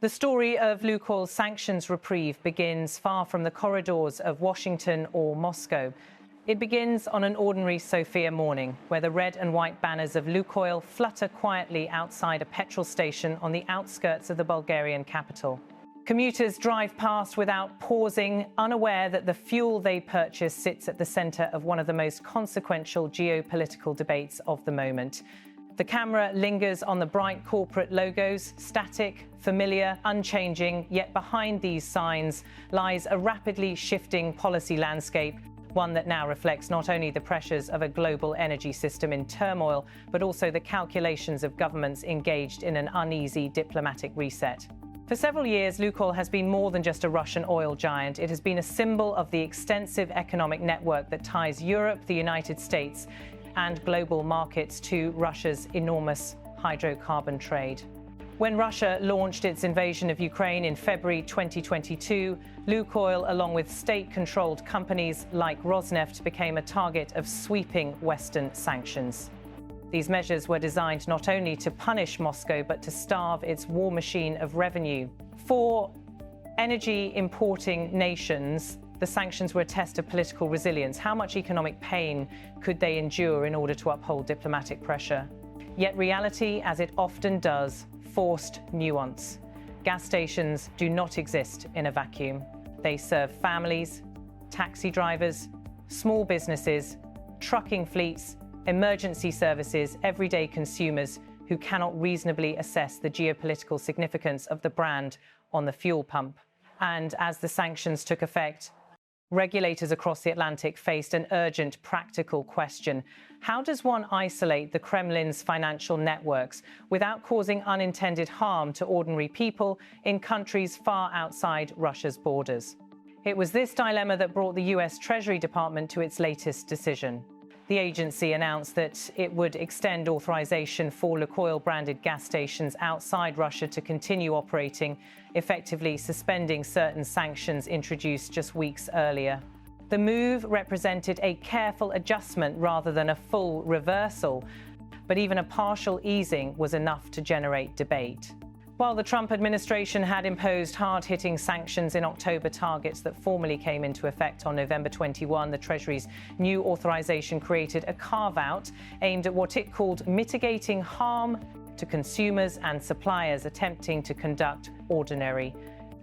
The story of Lukoil Sanctions reprieve begins far from the corridors of Washington or Moscow. It begins on an ordinary Sofia morning, where the red and white banners of Lukoil flutter quietly outside a petrol station on the outskirts of the Bulgarian capital. Commuters drive past without pausing, unaware that the fuel they purchase sits at the centre of one of the most consequential geopolitical debates of the moment. The camera lingers on the bright corporate logos, static, familiar, unchanging, yet behind these signs lies a rapidly shifting policy landscape, one that now reflects not only the pressures of a global energy system in turmoil, but also the calculations of governments engaged in an uneasy diplomatic reset. For several years, Lukoil has been more than just a Russian oil giant. It has been a symbol of the extensive economic network that ties Europe, the United States, and global markets to Russia's enormous hydrocarbon trade. When Russia launched its invasion of Ukraine in February 2022, Lukoil, along with state-controlled companies like Rosneft, became a target of sweeping Western sanctions. These measures were designed not only to punish Moscow, but to starve its war machine of revenue. For energy-importing nations, the sanctions were a test of political resilience. How much economic pain could they endure in order to uphold diplomatic pressure? Yet reality, as it often does, forced nuance. Gas stations do not exist in a vacuum. They serve families, taxi drivers, small businesses, trucking fleets, emergency services, everyday consumers who cannot reasonably assess the geopolitical significance of the brand on the fuel pump. And as the sanctions took effect, regulators across the Atlantic faced an urgent practical question. How does one isolate the Kremlin's financial networks without causing unintended harm to ordinary people in countries far outside Russia's borders? It was this dilemma that brought the US Treasury Department to its latest decision. The agency announced that it would extend authorization for Lukoil-branded gas stations outside Russia to continue operating, effectively suspending certain sanctions introduced just weeks earlier. The move represented a careful adjustment rather than a full reversal, but even a partial easing was enough to generate debate. While the Trump administration had imposed hard-hitting sanctions in October, targets that formally came into effect on November 21, the Treasury's new authorization created a carve-out aimed at what it called mitigating harm to consumers and suppliers attempting to conduct ordinary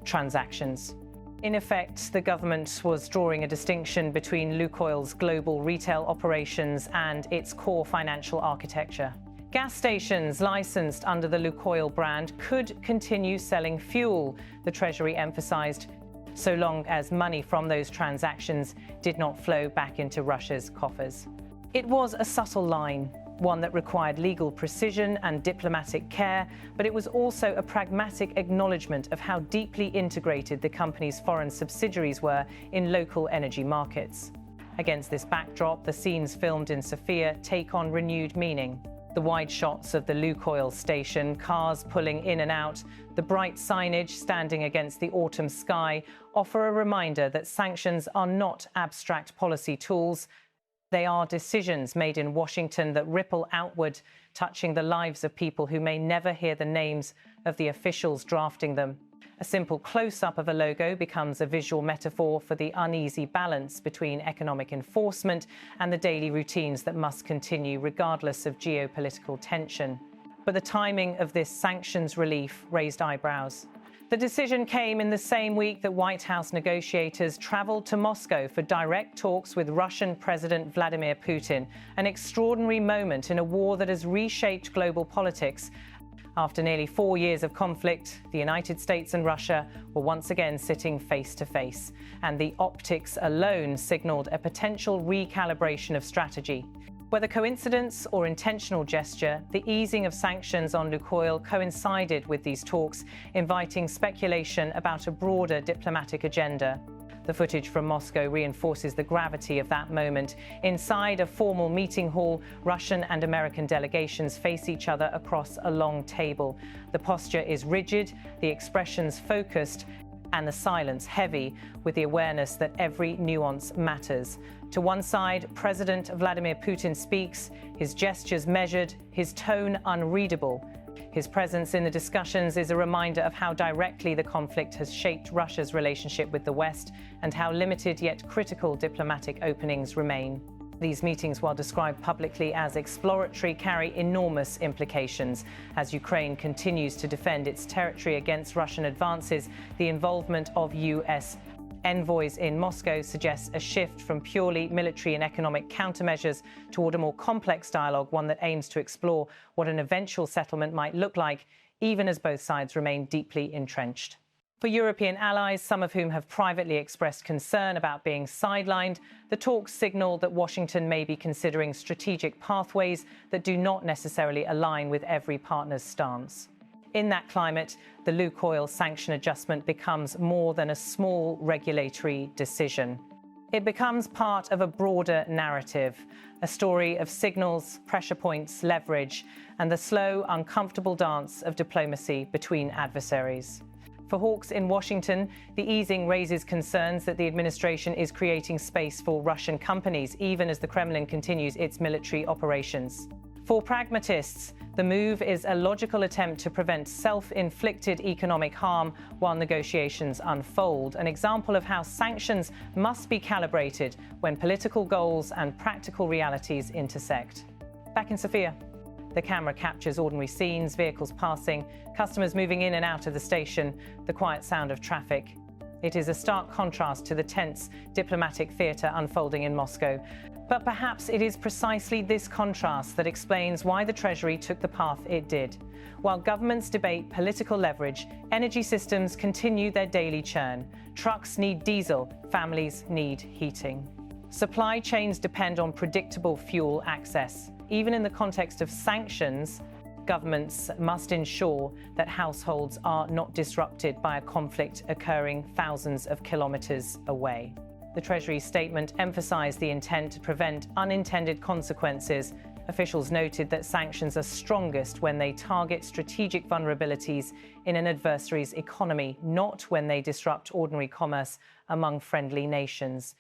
transactions. In effect, the government was drawing a distinction between Lukoil's global retail operations and its core financial architecture. Gas stations licensed under the Lukoil brand could continue selling fuel, the Treasury emphasized, so long as money from those transactions did not flow back into Russia's coffers. It was a subtle line, one that required legal precision and diplomatic care, but it was also a pragmatic acknowledgement of how deeply integrated the company's foreign subsidiaries were in local energy markets. Against this backdrop, the scenes filmed in Sofia take on renewed meaning. The wide shots of the Lukoil station, cars pulling in and out, the bright signage standing against the autumn sky offer a reminder that sanctions are not abstract policy tools. They are decisions made in Washington that ripple outward, touching the lives of people who may never hear the names of the officials drafting them. A simple close-up of a logo becomes a visual metaphor for the uneasy balance between economic enforcement and the daily routines that must continue regardless of geopolitical tension. But the timing of this sanctions relief raised eyebrows. The decision came in the same week that White House negotiators traveled to Moscow for direct talks with Russian President Vladimir Putin, an extraordinary moment in a war that has reshaped global politics. After nearly 4 years of conflict, the United States and Russia were once again sitting face to face, and the optics alone signaled a potential recalibration of strategy. Whether coincidence or intentional gesture, the easing of sanctions on Lukoil coincided with these talks, inviting speculation about a broader diplomatic agenda. The footage from Moscow reinforces the gravity of that moment. Inside a formal meeting hall, Russian and American delegations face each other across a long table. The posture is rigid, the expressions focused, and the silence heavy, with the awareness that every nuance matters. To one side, President Vladimir Putin speaks, his gestures measured, his tone unreadable. His presence in the discussions is a reminder of how directly the conflict has shaped Russia's relationship with the West and how limited yet critical diplomatic openings remain. These meetings, while described publicly as exploratory, carry enormous implications. As Ukraine continues to defend its territory against Russian advances, the involvement of US envoys in Moscow suggests a shift from purely military and economic countermeasures toward a more complex dialogue, one that aims to explore what an eventual settlement might look like, even as both sides remain deeply entrenched. For European allies, some of whom have privately expressed concern about being sidelined, the talks signal that Washington may be considering strategic pathways that do not necessarily align with every partner's stance. In that climate, the Lukoil sanction adjustment becomes more than a small regulatory decision. It becomes part of a broader narrative, a story of signals, pressure points, leverage, and the slow, uncomfortable dance of diplomacy between adversaries. For hawks in Washington, the easing raises concerns that the administration is creating space for Russian companies, even as the Kremlin continues its military operations. For pragmatists, the move is a logical attempt to prevent self-inflicted economic harm while negotiations unfold, an example of how sanctions must be calibrated when political goals and practical realities intersect. Back in Sofia, the camera captures ordinary scenes, vehicles passing, customers moving in and out of the station, the quiet sound of traffic. It is a stark contrast to the tense diplomatic theatre unfolding in Moscow. But perhaps it is precisely this contrast that explains why the Treasury took the path it did. While governments debate political leverage, energy systems continue their daily churn. Trucks need diesel, families need heating. Supply chains depend on predictable fuel access. Even in the context of sanctions, governments must ensure that households are not disrupted by a conflict occurring thousands of kilometers away. The Treasury statement emphasized the intent to prevent unintended consequences. Officials noted that sanctions are strongest when they target strategic vulnerabilities in an adversary's economy, not when they disrupt ordinary commerce among friendly nations.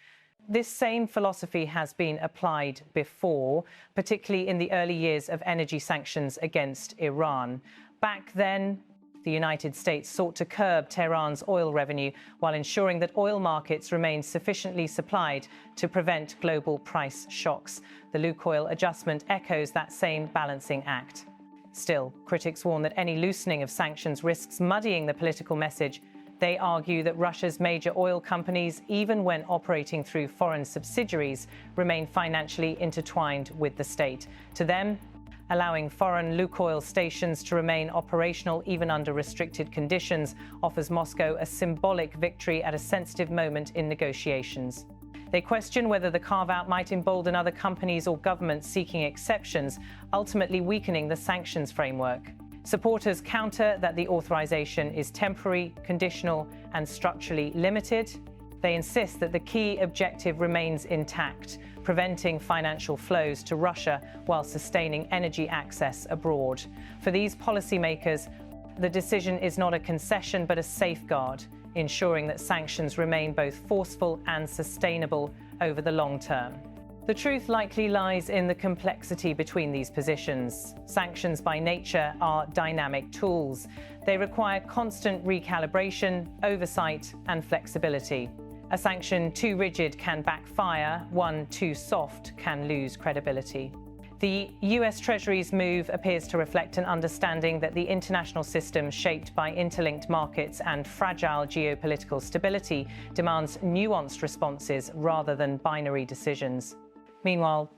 This same philosophy has been applied before, particularly in the early years of energy sanctions against Iran. Back then, the United States sought to curb Tehran's oil revenue while ensuring that oil markets remained sufficiently supplied to prevent global price shocks. The Lukoil adjustment echoes that same balancing act. Still, critics warn that any loosening of sanctions risks muddying the political message. They argue that Russia's major oil companies, even when operating through foreign subsidiaries, remain financially intertwined with the state. To them, allowing foreign Lukoil stations to remain operational even under restricted conditions offers Moscow a symbolic victory at a sensitive moment in negotiations. They question whether the carve-out might embolden other companies or governments seeking exceptions, ultimately weakening the sanctions framework. Supporters counter that the authorization is temporary, conditional, and structurally limited. They insist that the key objective remains intact, preventing financial flows to Russia while sustaining energy access abroad. For these policymakers, the decision is not a concession but a safeguard, ensuring that sanctions remain both forceful and sustainable over the long term. The truth likely lies in the complexity between these positions. Sanctions by nature are dynamic tools. They require constant recalibration, oversight, and flexibility. A sanction too rigid can backfire, one too soft can lose credibility. The US Treasury's move appears to reflect an understanding that the international system, shaped by interlinked markets and fragile geopolitical stability, demands nuanced responses rather than binary decisions. Meanwhile,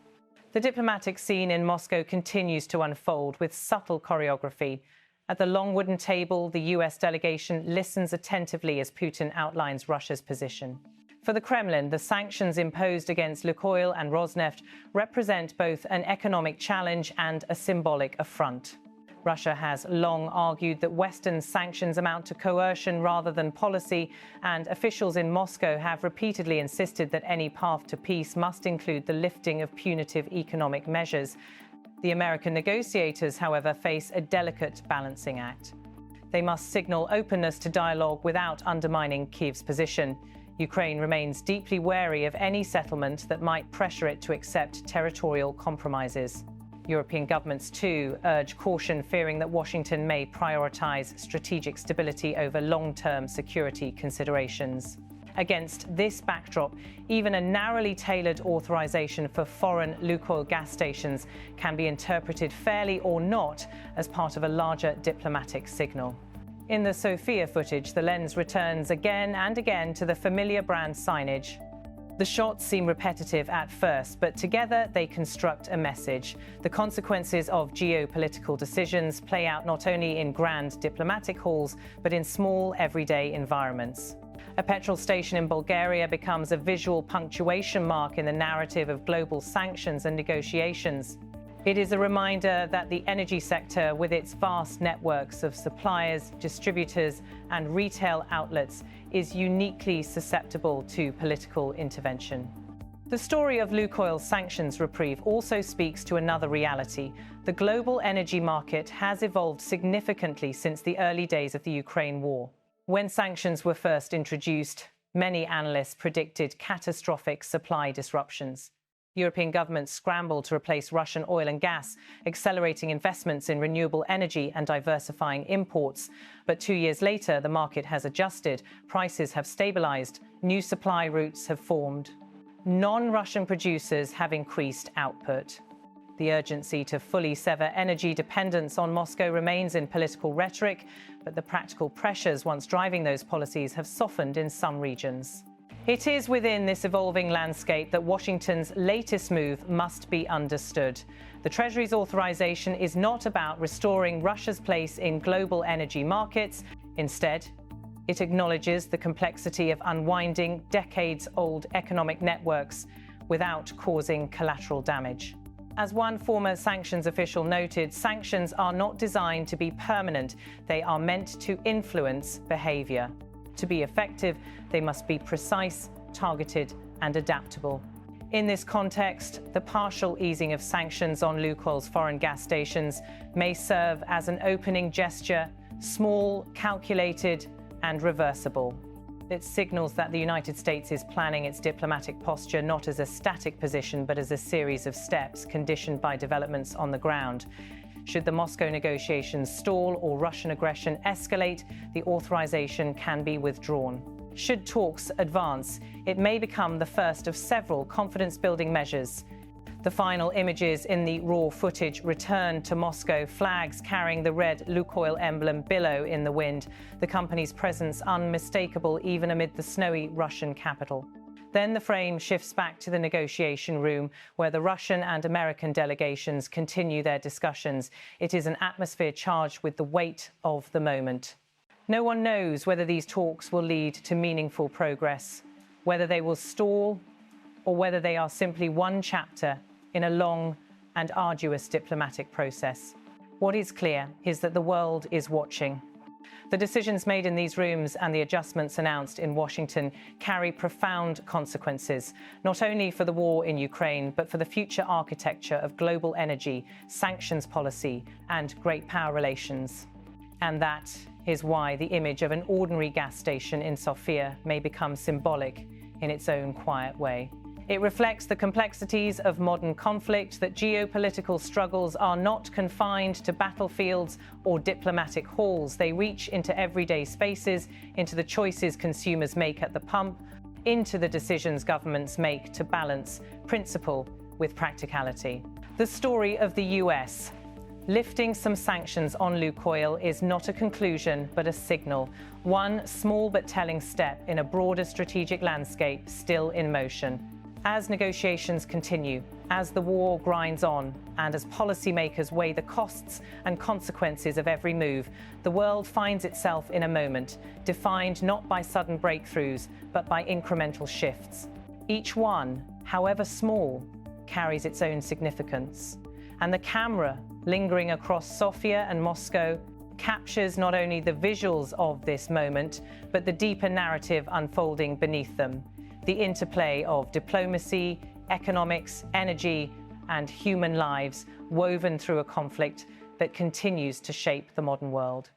the diplomatic scene in Moscow continues to unfold with subtle choreography. At the long wooden table, the US delegation listens attentively as Putin outlines Russia's position. For the Kremlin, the sanctions imposed against Lukoil and Rosneft represent both an economic challenge and a symbolic affront. Russia has long argued that Western sanctions amount to coercion rather than policy, and officials in Moscow have repeatedly insisted that any path to peace must include the lifting of punitive economic measures. The American negotiators, however, face a delicate balancing act. They must signal openness to dialogue without undermining Kyiv's position. Ukraine remains deeply wary of any settlement that might pressure it to accept territorial compromises. European governments, too, urge caution, fearing that Washington may prioritize strategic stability over long-term security considerations. Against this backdrop, even a narrowly tailored authorization for foreign Lukoil gas stations can be interpreted fairly or not as part of a larger diplomatic signal. In the Sofia footage, the lens returns again and again to the familiar brand signage. The shots seem repetitive at first, but together they construct a message. The consequences of geopolitical decisions play out not only in grand diplomatic halls, but in small, everyday environments. A petrol station in Bulgaria becomes a visual punctuation mark in the narrative of global sanctions and negotiations. It is a reminder that the energy sector, with its vast networks of suppliers, distributors, and retail outlets, is uniquely susceptible to political intervention. The story of Lukoil Sanctions reprieve also speaks to another reality. The global energy market has evolved significantly since the early days of the Ukraine war. When sanctions were first introduced, many analysts predicted catastrophic supply disruptions. European governments scrambled to replace Russian oil and gas, accelerating investments in renewable energy and diversifying imports. But 2 years later, the market has adjusted, prices have stabilized, new supply routes have formed. Non-Russian producers have increased output. The urgency to fully sever energy dependence on Moscow remains in political rhetoric, but the practical pressures once driving those policies have softened in some regions. It is within this evolving landscape that Washington's latest move must be understood. The Treasury's authorization is not about restoring Russia's place in global energy markets. Instead, it acknowledges the complexity of unwinding decades-old economic networks without causing collateral damage. As one former sanctions official noted, sanctions are not designed to be permanent. They are meant to influence behavior. To be effective, they must be precise, targeted, and adaptable. In this context, the partial easing of sanctions on Lukoil's foreign gas stations may serve as an opening gesture, small, calculated, and reversible. It signals that the United States is planning its diplomatic posture not as a static position, but as a series of steps conditioned by developments on the ground. Should the Moscow negotiations stall or Russian aggression escalate, the authorization can be withdrawn. Should talks advance, it may become the first of several confidence-building measures. The final images in the raw footage return to Moscow, flags carrying the red Lukoil emblem billow in the wind, the company's presence unmistakable even amid the snowy Russian capital. Then the frame shifts back to the negotiation room, where the Russian and American delegations continue their discussions. It is an atmosphere charged with the weight of the moment. No one knows whether these talks will lead to meaningful progress, whether they will stall, or whether they are simply one chapter in a long and arduous diplomatic process. What is clear is that the world is watching. The decisions made in these rooms and the adjustments announced in Washington carry profound consequences, not only for the war in Ukraine, but for the future architecture of global energy, sanctions policy, and great power relations. And that is why the image of an ordinary gas station in Sofia may become symbolic in its own quiet way. It reflects the complexities of modern conflict, that geopolitical struggles are not confined to battlefields or diplomatic halls. They reach into everyday spaces, into the choices consumers make at the pump, into the decisions governments make to balance principle with practicality. The story of the US. Lifting some sanctions on Lukoil is not a conclusion, but a signal. One small but telling step in a broader strategic landscape still in motion. As negotiations continue, as the war grinds on, and as policymakers weigh the costs and consequences of every move, the world finds itself in a moment, defined not by sudden breakthroughs, but by incremental shifts. Each one, however small, carries its own significance. And the camera, lingering across Sofia and Moscow, captures not only the visuals of this moment, but the deeper narrative unfolding beneath them. The interplay of diplomacy, economics, energy, and human lives woven through a conflict that continues to shape the modern world.